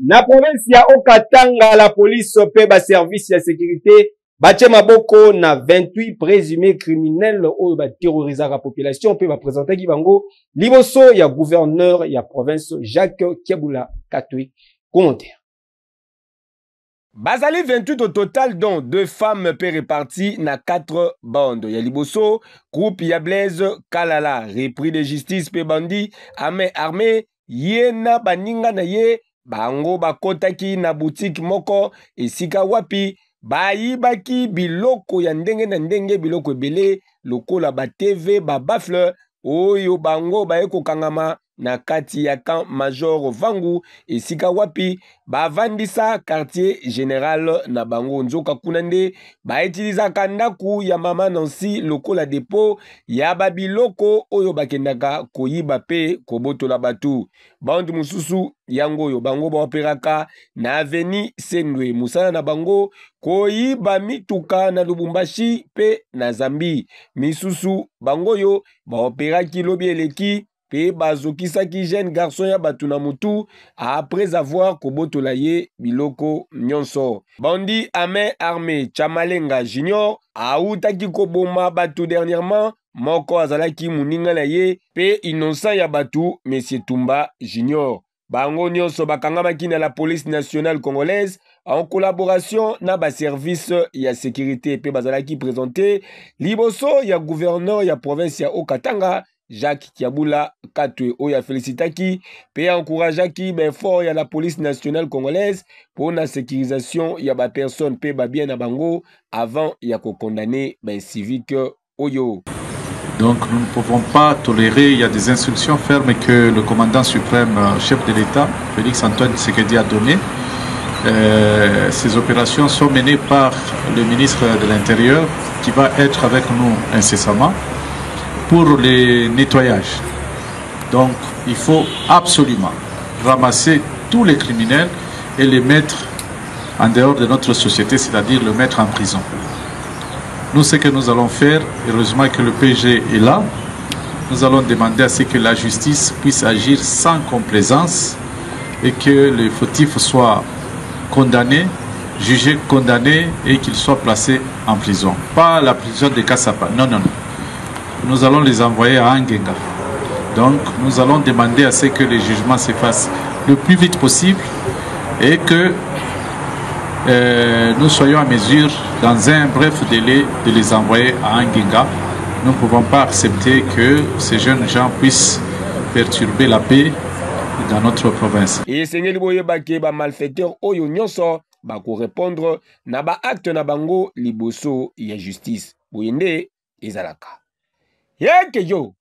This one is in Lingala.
Na province ya Okatanga, la police pe ba service ya sécurité bache maboko na 28 présumés criminels ou ba terroriser la population pe ba présenter ki bango liboso ya gouverneur ya province Jacques Kiabula Katwe. Commentaire. Bazali 28 au total, dont 2 femmes pe réparties na 4 bandes. Ya liboso, groupe ya Blaise Kalala, repris de justice pe bandi, armé, yena baninga na ye, bango bakotaki na boutique moko, esika wapi, bayibaki biloko ya ndenge na ndenge, biloko ebele, lokola ba TV, ba bafle, oyo bango baeko kangama, na kati ya camp major Vangu esika wapi bavandisa quartier général na bango nzoka kunande bautiliza kandaku ya mama Nancy lokola dépôt ya babiloko oyo bakendaka koyiba pe kobotola batu bandu mususu yango oyo bango baoperaka na aveni Sendwe musala na bango koyiba mituka na Lubumbashi pe na Zambi misusu bango yo baoperaki lobi eleki pe bazokisaki jeune garçon ya batuna mutu après avoir kobotola ye biloko nyonso. Bandi ame armé Chamalenga Junior autaki koboma batu dernièrement moko azalaki muninga na ye pe innocent ya batu Monsieur Tumba Junior. Bango nyonso bakangamaki na la police nationale congolaise en collaboration na ba service ya sécurité pe bazalaki présenté liboso ya gouverneur ya province ya Okatanga Jacques Kiabula Katwe oya félicitaki pe encourageaki ben fort ya la police nationale congolaise pour la sécurisation ya ba personne pe ba bien na bango avant ya ko condamner ben civique oyo. Donc nous ne pouvons pas tolérer, il y a des instructions fermes que le commandant suprême, chef de l'État, Félix Antoine Tshisekedi a donné. Ces opérations sont menées par le ministre de l'Intérieur qui va être avec nous incessamment pour les nettoyages. Donc il faut absolument ramasser tous les criminels et les mettre en dehors de notre société, c'est-à-dire le mettre en prison. Nous, ce que nous allons faire, heureusement que le PG est là, nous allons demander à ce que la justice puisse agir sans complaisance et que les fautifs soient condamnés, jugés, condamnés et qu'ils soient placés en prison. Pas la prison de Kassapa, non, non, non. Nous allons les envoyer à Angenga. Donc, nous allons demander à ce que les jugements se fassent le plus vite possible et que nous soyons en mesure, dans un bref délai, de les envoyer à Angenga. Nous ne pouvons pas accepter que ces jeunes gens puissent perturber la paix dans notre province. Et Seigneur Boyebake, ba malfaiteur oyo nyonso, ba ko répondre na ba acte na bango liboso ya justice. Boyende ezalaka. Yeke yo